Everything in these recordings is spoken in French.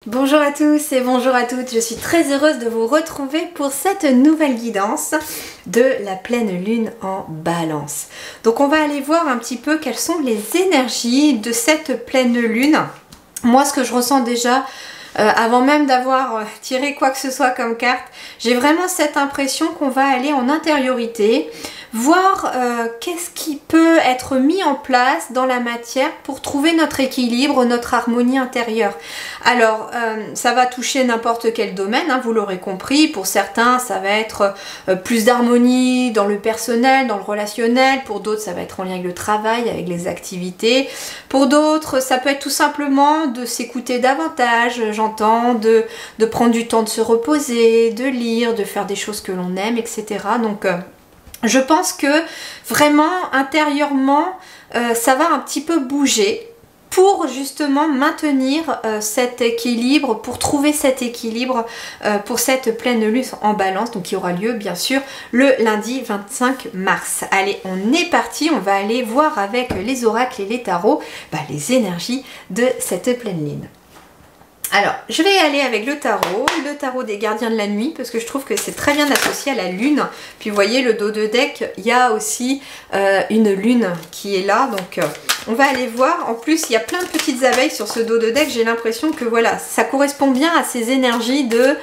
Bonjour à tous et bonjour à toutes, je suis très heureuse de vous retrouver pour cette nouvelle guidance de la pleine lune en balance. Donc on va aller voir un petit peu quelles sont les énergies de cette pleine lune. Moi ce que je ressens déjà, avant même d'avoir tiré quoi que ce soit comme carte, j'ai vraiment cette impression qu'on va aller en intériorité, voir qu'est-ce qui peut être mis en place dans la matière pour trouver notre équilibre, notre harmonie intérieure. Alors, ça va toucher n'importe quel domaine, hein, vous l'aurez compris. Pour certains, ça va être plus d'harmonie dans le personnel, dans le relationnel. Pour d'autres, ça va être en lien avec le travail, avec les activités. Pour d'autres, ça peut être tout simplement de s'écouter davantage, j'entends, de prendre du temps de se reposer, de lire, de faire des choses que l'on aime, etc. Donc, je pense que vraiment, intérieurement, ça va un petit peu bouger pour justement maintenir cet équilibre, pour trouver cet équilibre pour cette pleine lune en balance, donc qui aura lieu bien sûr le lundi 25 mars. Allez, on est parti, on va aller voir avec les oracles et les tarots les énergies de cette pleine lune. Alors, je vais aller avec le tarot des gardiens de la nuit, parce que je trouve que c'est très bien associé à la lune. Puis vous voyez, le dos de deck, il y a aussi une lune qui est là, donc on va aller voir. En plus, il y a plein de petites abeilles sur ce dos de deck, j'ai l'impression que voilà, ça correspond bien à ces énergies de...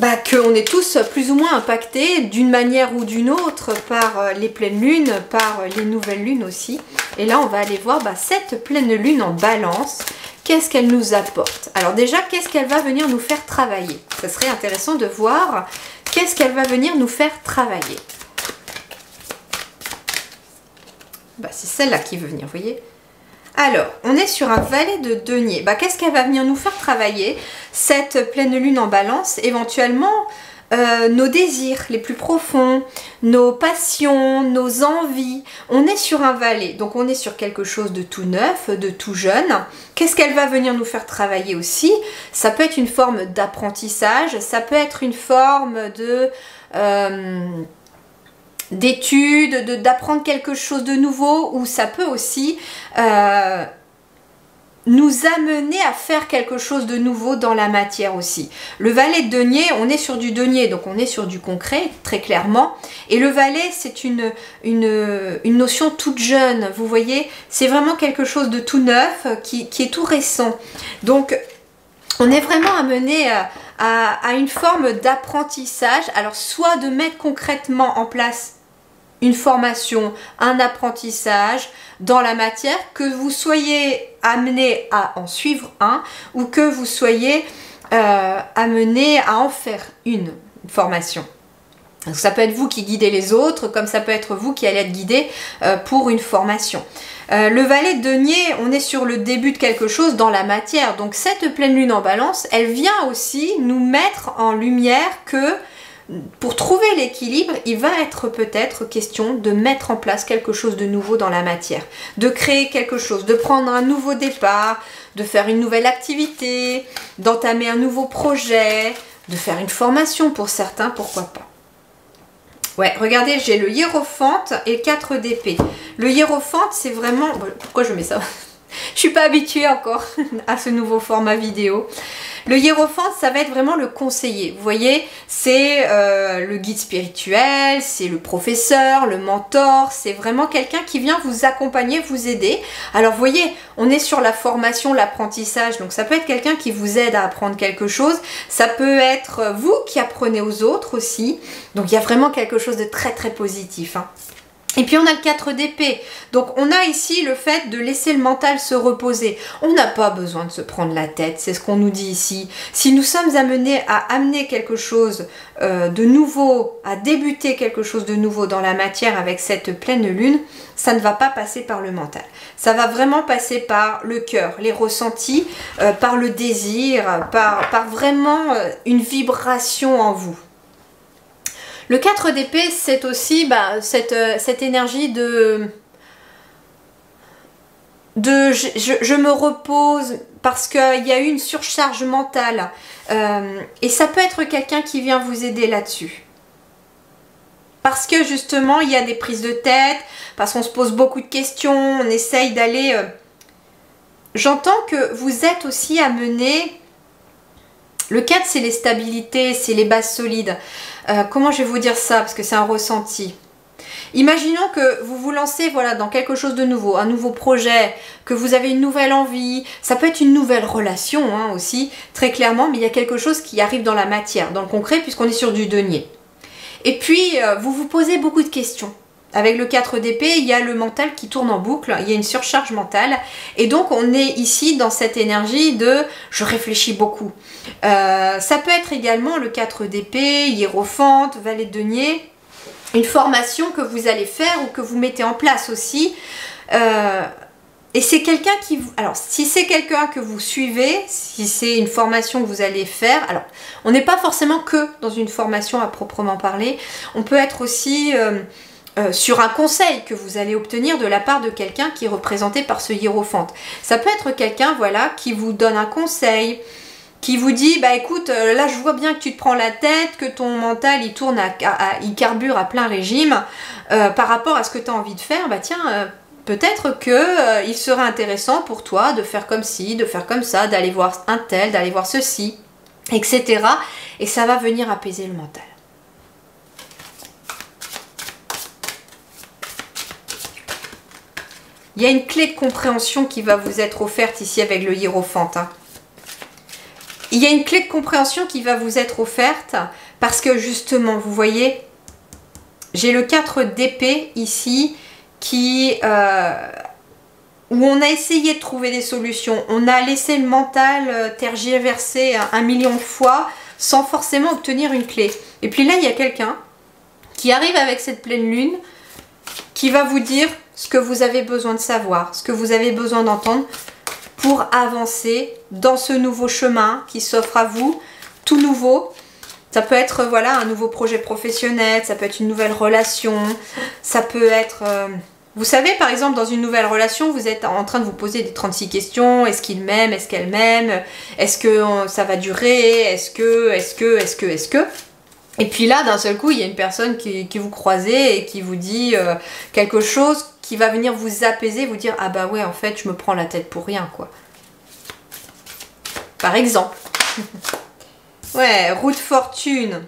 qu'on est tous plus ou moins impactés d'une manière ou d'une autre par les pleines lunes, par les nouvelles lunes aussi. Et là, on va aller voir cette pleine lune en balance. Qu'est-ce qu'elle nous apporte? Alors déjà, qu'est-ce qu'elle va venir nous faire travailler? Ça serait intéressant de voir qu'est-ce qu'elle va venir nous faire travailler. C'est celle-là qui veut venir, vous voyez? Alors, on est sur un valet de denier. Qu'est-ce qu'elle va venir nous faire travailler? Cette pleine lune en balance, éventuellement, nos désirs les plus profonds, nos passions, nos envies. On est sur un valet, donc on est sur quelque chose de tout neuf, de tout jeune. Qu'est-ce qu'elle va venir nous faire travailler aussi? Ça peut être une forme d'apprentissage, ça peut être une forme de... d'études, d'apprendre quelque chose de nouveau, ou ça peut aussi nous amener à faire quelque chose de nouveau dans la matière aussi. Le valet de denier, on est sur du denier, donc on est sur du concret, très clairement. Et le valet, c'est une notion toute jeune, vous voyez, c'est vraiment quelque chose de tout neuf, qui est tout récent. Donc, on est vraiment amené à une forme d'apprentissage, alors soit de mettre concrètement en place une formation, un apprentissage dans la matière, que vous soyez amené à en suivre un ou que vous soyez amené à en faire une formation. Donc ça peut être vous qui guidez les autres, comme ça peut être vous qui allez être guidé pour une formation. Le valet de denier, on est sur le début de quelque chose dans la matière. Donc cette pleine lune en balance, elle vient aussi nous mettre en lumière que pour trouver l'équilibre, il va être peut-être question de mettre en place quelque chose de nouveau dans la matière, de créer quelque chose, de prendre un nouveau départ, de faire une nouvelle activité, d'entamer un nouveau projet, de faire une formation pour certains, pourquoi pas. Ouais, regardez, j'ai le hiérophante et le 4 d'épée. Le hiérophante, c'est vraiment... Pourquoi je mets ça? Je suis pas habituée encore à ce nouveau format vidéo. Le hiérophante, ça va être vraiment le conseiller. Vous voyez, c'est le guide spirituel, c'est le professeur, le mentor. C'est vraiment quelqu'un qui vient vous accompagner, vous aider. Alors, vous voyez, on est sur la formation, l'apprentissage. Donc, ça peut être quelqu'un qui vous aide à apprendre quelque chose. Ça peut être vous qui apprenez aux autres aussi. Donc, il y a vraiment quelque chose de très, très positif, hein. Et puis on a le 4 d'épée, donc on a ici le fait de laisser le mental se reposer. On n'a pas besoin de se prendre la tête, c'est ce qu'on nous dit ici. Si nous sommes amenés à amener quelque chose de nouveau, à débuter quelque chose de nouveau dans la matière avec cette pleine lune, ça ne va pas passer par le mental. Ça va vraiment passer par le cœur, les ressentis, par le désir, par vraiment une vibration en vous. Le 4 d'épée, c'est aussi cette énergie de je me repose parce qu'il y a eu une surcharge mentale. Et ça peut être quelqu'un qui vient vous aider là-dessus. Parce que justement, il y a des prises de tête, parce qu'on se pose beaucoup de questions, on essaye d'aller j'entends que vous êtes aussi amené... Le 4, c'est les stabilités, c'est les bases solides. Comment je vais vous dire ça? Parce que c'est un ressenti. Imaginons que vous vous lancez voilà, dans quelque chose de nouveau, un nouveau projet, que vous avez une nouvelle envie. Ça peut être une nouvelle relation hein, aussi, très clairement, mais il y a quelque chose qui arrive dans la matière, dans le concret, puisqu'on est sur du denier. Et puis, vous vous posez beaucoup de questions. Avec le 4 d'épée, il y a le mental qui tourne en boucle, il y a une surcharge mentale. Et donc, on est ici dans cette énergie de « je réfléchis beaucoup ». Ça peut être également le 4 d'épée, hiérophante, valet de denier, une formation que vous allez faire ou que vous mettez en place aussi. Et c'est quelqu'un qui... Alors, si c'est quelqu'un que vous suivez, si c'est une formation que vous allez faire, alors, on n'est pas forcément que dans une formation à proprement parler, on peut être aussi... sur un conseil que vous allez obtenir de la part de quelqu'un qui est représenté par ce hiérophante. Ça peut être quelqu'un voilà, qui vous donne un conseil, qui vous dit bah écoute, là je vois bien que tu te prends la tête, que ton mental il tourne, il carbure à plein régime par rapport à ce que tu as envie de faire, bah tiens, peut-être que il serait intéressant pour toi de faire comme ci, de faire comme ça, d'aller voir un tel, d'aller voir ceci, etc. Et ça va venir apaiser le mental. Il y a une clé de compréhension qui va vous être offerte ici avec le hiérophante. Hein. Il y a une clé de compréhension qui va vous être offerte parce que justement, vous voyez, j'ai le 4 d'épée ici qui, où on a essayé de trouver des solutions. On a laissé le mental tergiverser un million de fois sans forcément obtenir une clé. Et puis là, il y a quelqu'un qui arrive avec cette pleine lune qui va vous dire ce que vous avez besoin de savoir, ce que vous avez besoin d'entendre pour avancer dans ce nouveau chemin qui s'offre à vous, tout nouveau. Ça peut être voilà, un nouveau projet professionnel, ça peut être une nouvelle relation, ça peut être... Vous savez, par exemple, dans une nouvelle relation, vous êtes en train de vous poser des 36 questions. Est-ce qu'il m'aime? Est-ce qu'elle m'aime? Est-ce que ça va durer? Est-ce que... Et puis là, d'un seul coup, il y a une personne qui vous croisez et qui vous dit quelque chose qui va venir vous apaiser, vous dire « Ah bah ouais, en fait, je me prends la tête pour rien, quoi. » Par exemple. Ouais, roue de fortune.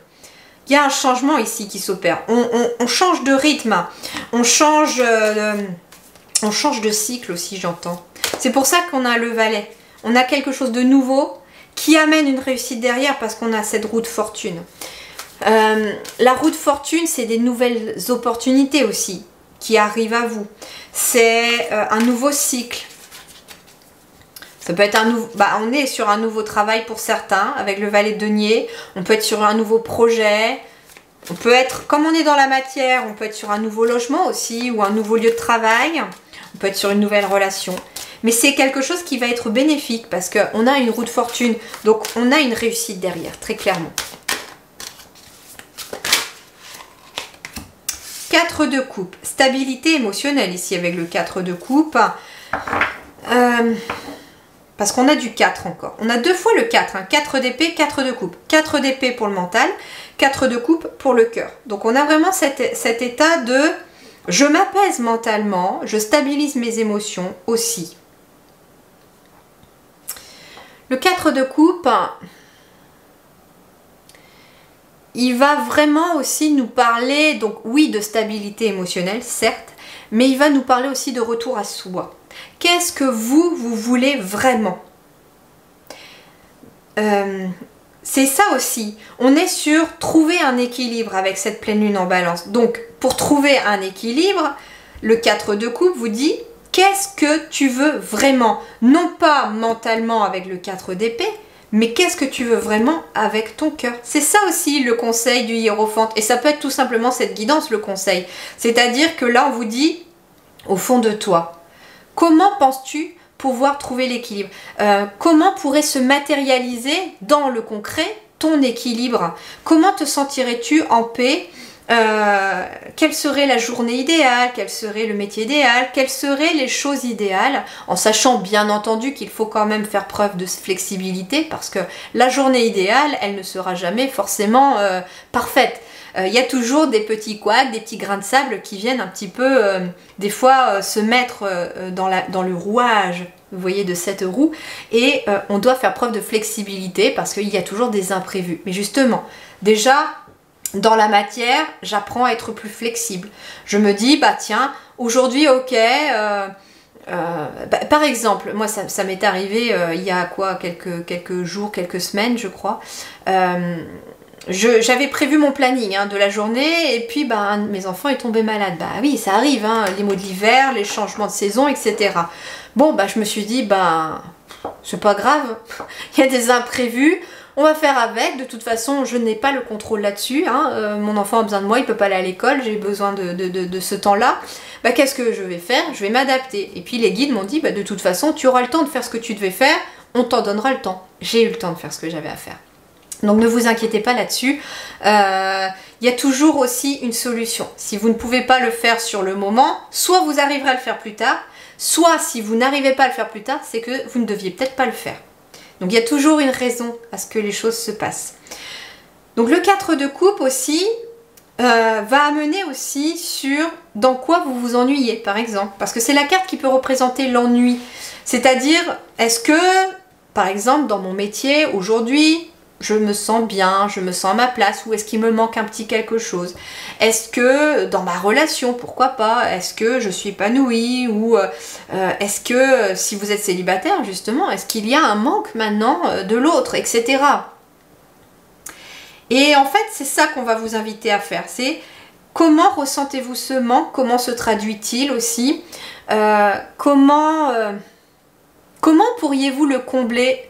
Il y a un changement ici qui s'opère. On change de rythme. On change de cycle aussi, j'entends. C'est pour ça qu'on a le valet. On a quelque chose de nouveau qui amène une réussite derrière parce qu'on a cette roue de fortune. La roue de fortune, c'est des nouvelles opportunités aussi qui arrivent à vous. C'est un nouveau cycle. Ça peut être un nouveau... Bah, on est sur un nouveau travail pour certains avec le valet de denier. On peut être sur un nouveau projet. On peut être, comme on est dans la matière, on peut être sur un nouveau logement aussi ou un nouveau lieu de travail. On peut être sur une nouvelle relation. Mais c'est quelque chose qui va être bénéfique parce qu'on a une roue de fortune. Donc on a une réussite derrière, très clairement. 4 de coupe, stabilité émotionnelle ici avec le 4 de coupe. Parce qu'on a du 4 encore. On a deux fois le 4, hein. 4 d'épée, 4 de coupe. 4 d'épée pour le mental, 4 de coupe pour le cœur. Donc on a vraiment cet état de je m'apaise mentalement, je stabilise mes émotions aussi. Le 4 de coupe, il va vraiment aussi nous parler, donc oui, de stabilité émotionnelle, certes, mais il va nous parler aussi de retour à soi. Qu'est-ce que vous voulez vraiment? C'est ça aussi. On est sur trouver un équilibre avec cette pleine lune en balance. Donc, pour trouver un équilibre, le 4 de coupe vous dit qu'est-ce que tu veux vraiment? Non pas mentalement avec le 4 d'épée, mais qu'est-ce que tu veux vraiment avec ton cœur? C'est ça aussi le conseil du hiérophante. Et ça peut être tout simplement cette guidance, le conseil. C'est-à-dire que là, on vous dit, au fond de toi, comment penses-tu pouvoir trouver l'équilibre? Comment pourrait se matérialiser dans le concret ton équilibre? Comment te sentirais-tu en paix? Quelle serait la journée idéale? Quel serait le métier idéal? Quelles seraient les choses idéales? En sachant bien entendu qu'il faut quand même faire preuve de flexibilité parce que la journée idéale, elle ne sera jamais forcément parfaite. il y a toujours des petits couacs, des petits grains de sable qui viennent un petit peu, des fois, se mettre dans le rouage, vous voyez, de cette roue. Et on doit faire preuve de flexibilité parce qu'il y a toujours des imprévus. Mais justement, déjà, dans la matière, j'apprends à être plus flexible. Je me dis, bah tiens, aujourd'hui, ok... par exemple, moi ça m'est arrivé il y a quoi, quelques jours, quelques semaines je crois. J'avais prévu mon planning de la journée et puis bah, un de mes enfants est tombé malade. Bah oui, ça arrive, les maux de l'hiver, les changements de saison, etc. Bon, bah je me suis dit, bah c'est pas grave, il y a des imprévus. On va faire avec, de toute façon je n'ai pas le contrôle là-dessus, mon enfant a besoin de moi, il ne peut pas aller à l'école, j'ai besoin de ce temps-là. Bah, qu'est-ce que je vais faire? Je vais m'adapter. Et puis les guides m'ont dit, bah, de toute façon tu auras le temps de faire ce que tu devais faire, on t'en donnera le temps. J'ai eu le temps de faire ce que j'avais à faire. Donc ne vous inquiétez pas là-dessus, il y a toujours aussi une solution. Si vous ne pouvez pas le faire sur le moment, soit vous arriverez à le faire plus tard, soit si vous n'arrivez pas à le faire plus tard, c'est que vous ne deviez peut-être pas le faire. Donc il y a toujours une raison à ce que les choses se passent. Donc le 4 de coupe aussi va amener aussi sur dans quoi vous vous ennuyez par exemple. Parce que c'est la carte qui peut représenter l'ennui. C'est-à-dire, est-ce que, par exemple, dans mon métier, aujourd'hui, je me sens bien, je me sens à ma place, ou est-ce qu'il me manque un petit quelque chose? Est-ce que dans ma relation, pourquoi pas? Est-ce que je suis épanouie? Ou est-ce que, si vous êtes célibataire justement, est-ce qu'il y a un manque maintenant de l'autre, etc. Et en fait, c'est ça qu'on va vous inviter à faire. C'est comment ressentez-vous ce manque? Comment se traduit-il aussi? Comment pourriez-vous le combler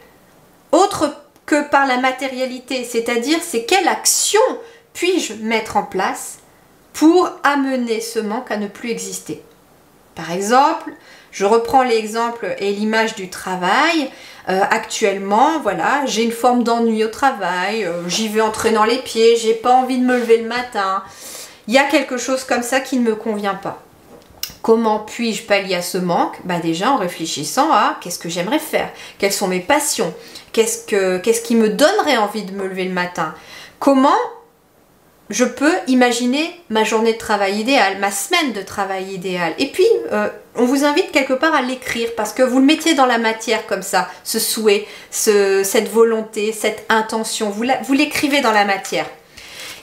autre que par la matérialité? C'est-à-dire, c'est quelle action puis-je mettre en place pour amener ce manque à ne plus exister? Par exemple, je reprends l'exemple et l'image du travail. Actuellement, voilà, j'ai une forme d'ennui au travail, j'y vais en traînant les pieds, j'ai pas envie de me lever le matin. Il y a quelque chose comme ça qui ne me convient pas. Comment puis-je pallier à ce manque? Bah déjà en réfléchissant à qu'est-ce que j'aimerais faire, quelles sont mes passions, qu'est-ce qui me donnerait envie de me lever le matin, comment je peux imaginer ma journée de travail idéale, ma semaine de travail idéale. Et puis, on vous invite quelque part à l'écrire parce que vous le mettiez dans la matière comme ça, ce souhait, cette volonté, cette intention, vous l'écrivez dans la matière.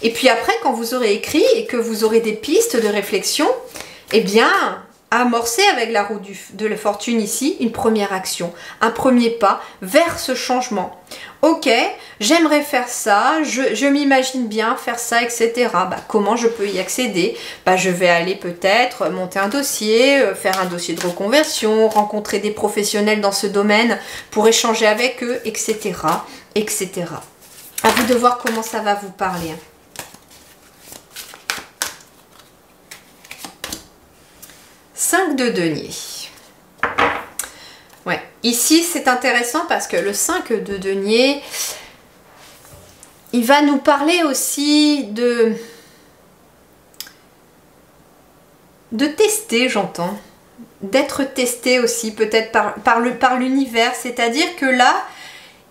Et puis après, quand vous aurez écrit et que vous aurez des pistes de réflexion, eh bien, amorcer avec la roue de la fortune ici une première action, un premier pas vers ce changement. Ok, j'aimerais faire ça, je m'imagine bien faire ça, etc. Bah, comment je peux y accéder? Bah, je vais aller peut-être monter un dossier, faire un dossier de reconversion, rencontrer des professionnels dans ce domaine pour échanger avec eux, etc. etc. À vous de voir comment ça va vous parler. 5 de denier. Ouais, ici c'est intéressant parce que le 5 de denier, il va nous parler aussi de tester, j'entends. D'être testé aussi peut-être par l'univers. C'est-à-dire que là,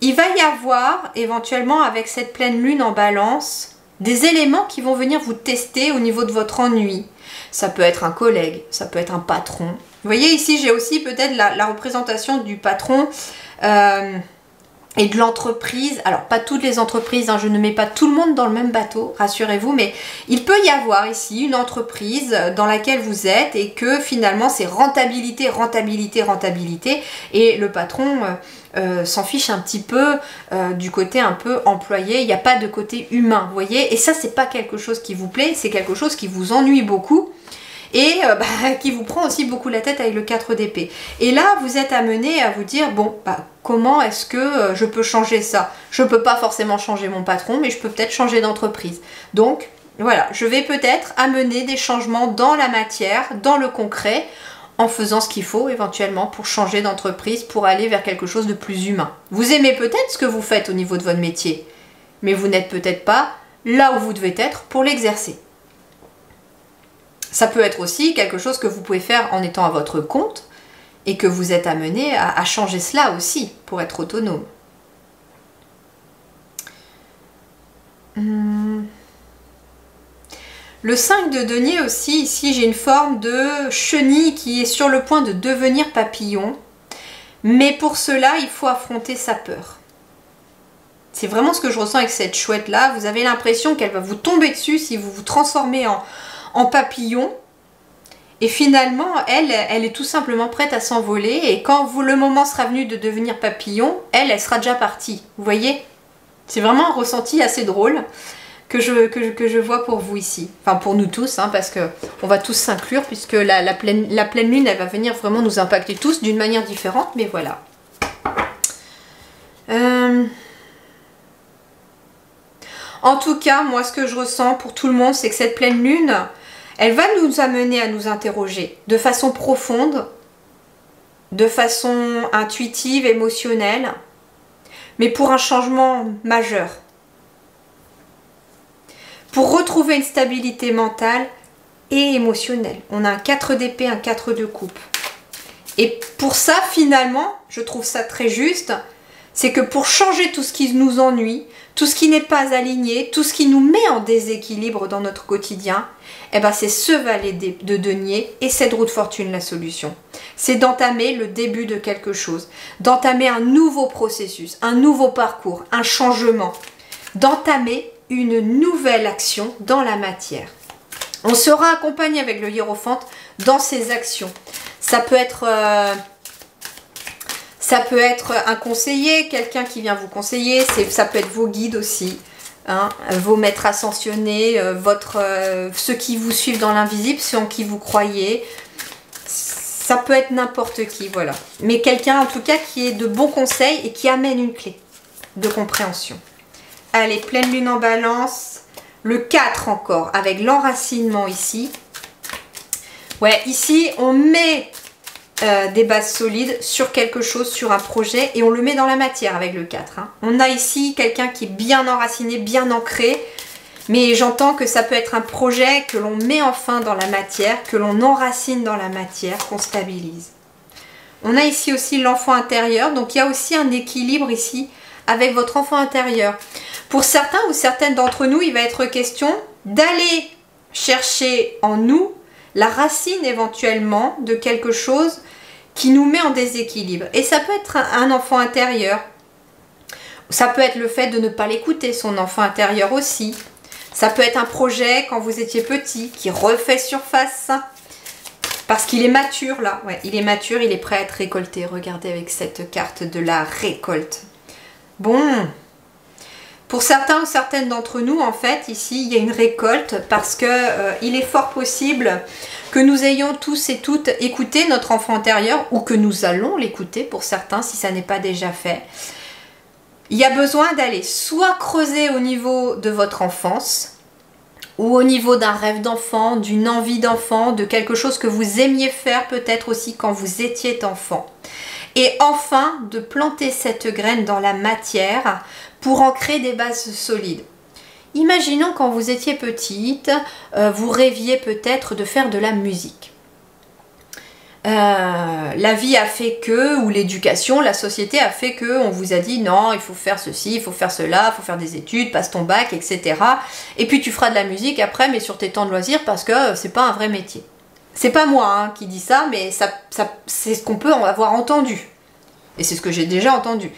il va y avoir éventuellement avec cette pleine lune en balance des éléments qui vont venir vous tester au niveau de votre ennui. Ça peut être un collègue, ça peut être un patron. Vous voyez ici, j'ai aussi peut-être la représentation du patron et de l'entreprise. Alors, pas toutes les entreprises, je ne mets pas tout le monde dans le même bateau, rassurez-vous, mais il peut y avoir ici une entreprise dans laquelle vous êtes et que finalement, c'est rentabilité, rentabilité, rentabilité. Et le patron s'en fiche un petit peu du côté un peu employé. Il n'y a pas de côté humain, vous voyez. Et ça, c'est pas quelque chose qui vous plaît, c'est quelque chose qui vous ennuie beaucoup. Et qui vous prend aussi beaucoup la tête avec le 4 d'épée. Et là, vous êtes amené à vous dire, bon, comment est-ce que je peux changer ça? Je ne peux pas forcément changer mon patron, mais je peux peut-être changer d'entreprise. Donc, voilà, je vais peut-être amener des changements dans la matière, dans le concret, en faisant ce qu'il faut éventuellement pour changer d'entreprise, pour aller vers quelque chose de plus humain. Vous aimez peut-être ce que vous faites au niveau de votre métier, mais vous n'êtes peut-être pas là où vous devez être pour l'exercer. Ça peut être aussi quelque chose que vous pouvez faire en étant à votre compte et que vous êtes amené à changer cela aussi pour être autonome. Le 5 de denier aussi, ici j'ai une forme de chenille qui est sur le point de devenir papillon. Mais pour cela, il faut affronter sa peur. C'est vraiment ce que je ressens avec cette chouette-là. Vous avez l'impression qu'elle va vous tomber dessus si vous vous transformez en papillon. Et finalement, elle est tout simplement prête à s'envoler. Et quand le moment sera venu de devenir papillon, elle sera déjà partie. Vous voyez? C'est vraiment un ressenti assez drôle que je vois pour vous ici. Enfin, pour nous tous, hein, parce qu'on va tous s'inclure, puisque la pleine lune, elle va venir vraiment nous impacter tous d'une manière différente. Mais voilà. En tout cas, moi, ce que je ressens pour tout le monde, c'est que cette pleine lune, elle va nous amener à nous interroger de façon profonde, de façon intuitive, émotionnelle, mais pour un changement majeur. Pour retrouver une stabilité mentale et émotionnelle. On a un 4 d'épée, un 4 de coupe. Et pour ça, finalement, je trouve ça très juste, c'est que pour changer tout ce qui nous ennuie, tout ce qui n'est pas aligné, tout ce qui nous met en déséquilibre dans notre quotidien, eh ben c'est ce valet de denier et cette roue de fortune la solution. C'est d'entamer le début de quelque chose, d'entamer un nouveau processus, un nouveau parcours, un changement, d'entamer une nouvelle action dans la matière. On sera accompagné avec le hiérophante dans ces actions. Ça peut être un conseiller, quelqu'un qui vient vous conseiller, ça peut être vos guides aussi, hein, vos maîtres ascensionnés, ceux qui vous suivent dans l'invisible, ceux en qui vous croyez. Ça peut être n'importe qui, voilà. Mais quelqu'un en tout cas qui est de bons conseils et qui amène une clé de compréhension. Allez, pleine lune en balance, le 4 encore, avec l'enracinement ici. Ouais, ici on met des bases solides sur quelque chose, sur un projet, et on le met dans la matière avec le 4. Hein. On a ici quelqu'un qui est bien enraciné, bien ancré, mais j'entends que ça peut être un projet que l'on met enfin dans la matière, que l'on enracine dans la matière, qu'on stabilise. On a ici aussi l'enfant intérieur, donc il y a aussi un équilibre ici avec votre enfant intérieur. Pour certains ou certaines d'entre nous, il va être question d'aller chercher en nous la racine éventuellement de quelque chose qui nous met en déséquilibre. Et ça peut être un enfant intérieur. Ça peut être le fait de ne pas l'écouter, son enfant intérieur aussi. Ça peut être un projet quand vous étiez petit qui refait surface. Parce qu'il est mature là. Ouais, il est mature, il est prêt à être récolté. Regardez avec cette carte de la récolte. Bon. Pour certains ou certaines d'entre nous, en fait, ici, il y a une récolte parce que il est fort possible que nous ayons tous et toutes écouté notre enfant intérieur ou que nous allons l'écouter pour certains si ça n'est pas déjà fait. Il y a besoin d'aller soit creuser au niveau de votre enfance ou au niveau d'un rêve d'enfant, d'une envie d'enfant, de quelque chose que vous aimiez faire peut-être aussi quand vous étiez enfant. Et enfin, de planter cette graine dans la matière pour en créer des bases solides. Imaginons quand vous étiez petite, vous rêviez peut-être de faire de la musique. La vie a fait que, ou l'éducation, la société a fait que, on vous a dit non, il faut faire ceci, il faut faire cela, il faut faire des études, passe ton bac, etc. Et puis tu feras de la musique après, mais sur tes temps de loisirs, parce que c'est pas un vrai métier. C'est pas moi hein, qui dis ça, mais c'est ce qu'on peut en avoir entendu. Et c'est ce que j'ai déjà entendu.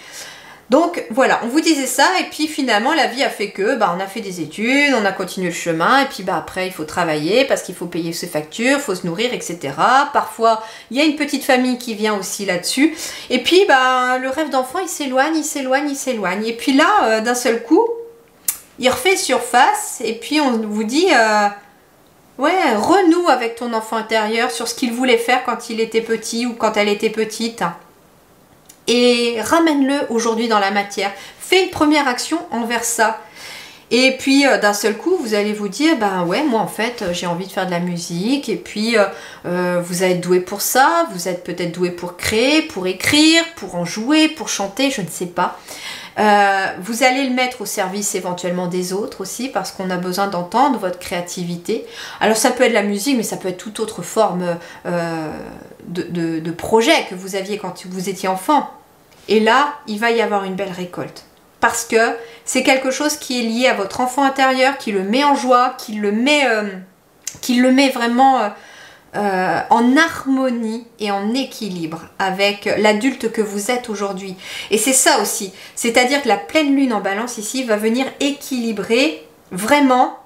Donc voilà, on vous disait ça et puis finalement la vie a fait que on a fait des études, on a continué le chemin et puis après il faut travailler parce qu'il faut payer ses factures, il faut se nourrir, etc. Parfois il y a une petite famille qui vient aussi là-dessus et puis le rêve d'enfant il s'éloigne, il s'éloigne, il s'éloigne et puis là d'un seul coup il refait surface et puis on vous dit ouais, renoue avec ton enfant intérieur sur ce qu'il voulait faire quand il était petit ou quand elle était petite. Et ramène-le aujourd'hui dans la matière. Fais une première action envers ça. Et puis d'un seul coup, vous allez vous dire, ouais, moi en fait, j'ai envie de faire de la musique. Et puis, vous êtes doué pour ça. Vous êtes peut-être doué pour créer, pour écrire, pour en jouer, pour chanter, je ne sais pas. Vous allez le mettre au service éventuellement des autres aussi parce qu'on a besoin d'entendre votre créativité. Alors ça peut être la musique mais ça peut être toute autre forme de projet que vous aviez quand vous étiez enfant. Et là, il va y avoir une belle récolte. Parce que c'est quelque chose qui est lié à votre enfant intérieur, qui le met en joie, qui le met qui le met vraiment en harmonie et en équilibre avec l'adulte que vous êtes aujourd'hui. Et c'est ça aussi, c'est-à-dire que la pleine lune en balance ici va venir équilibrer vraiment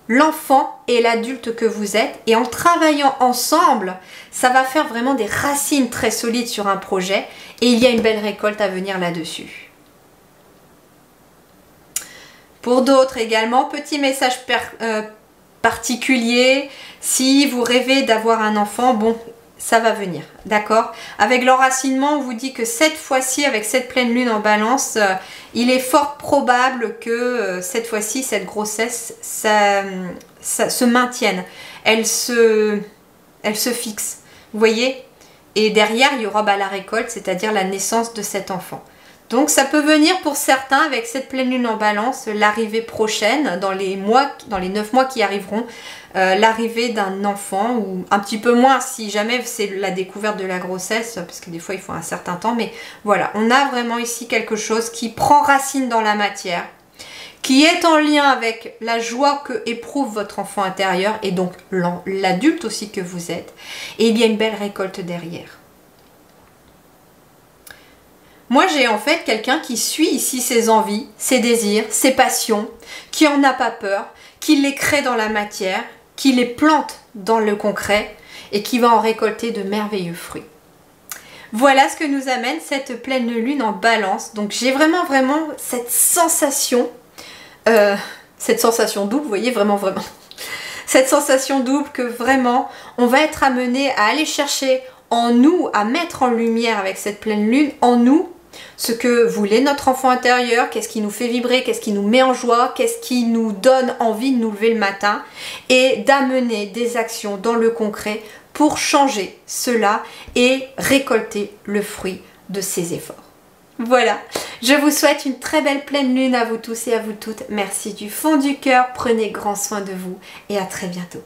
l'enfant et l'adulte que vous êtes, et en travaillant ensemble, ça va faire vraiment des racines très solides sur un projet, et il y a une belle récolte à venir là-dessus. Pour d'autres également, petit message particulier, si vous rêvez d'avoir un enfant, bon, ça va venir, d'accord? Avec l'enracinement, on vous dit que cette fois-ci, avec cette pleine lune en balance, il est fort probable que cette fois-ci, cette grossesse, ça se maintienne. Elle se fixe, vous voyez? Et derrière, il y aura la récolte, c'est-à-dire la naissance de cet enfant. Donc ça peut venir pour certains avec cette pleine lune en balance, l'arrivée prochaine, dans les 9 mois qui arriveront, l'arrivée d'un enfant, ou un petit peu moins si jamais c'est la découverte de la grossesse, parce que des fois il faut un certain temps, mais voilà, on a vraiment ici quelque chose qui prend racine dans la matière, qui est en lien avec la joie que éprouve votre enfant intérieur, et donc l'adulte aussi que vous êtes, et il y a une belle récolte derrière. Moi, j'ai en fait quelqu'un qui suit ici ses envies, ses désirs, ses passions, qui en a pas peur, qui les crée dans la matière, qui les plante dans le concret et qui va en récolter de merveilleux fruits. Voilà ce que nous amène cette pleine lune en balance. Donc j'ai vraiment cette sensation double, vous voyez, vraiment. Cette sensation double que vraiment, on va être amené à aller chercher en nous, à mettre en lumière avec cette pleine lune, en nous, ce que voulait notre enfant intérieur, qu'est-ce qui nous fait vibrer, qu'est-ce qui nous met en joie, qu'est-ce qui nous donne envie de nous lever le matin, et d'amener des actions dans le concret pour changer cela et récolter le fruit de ces efforts. Voilà, je vous souhaite une très belle pleine lune à vous tous et à vous toutes. Merci du fond du cœur, prenez grand soin de vous et à très bientôt.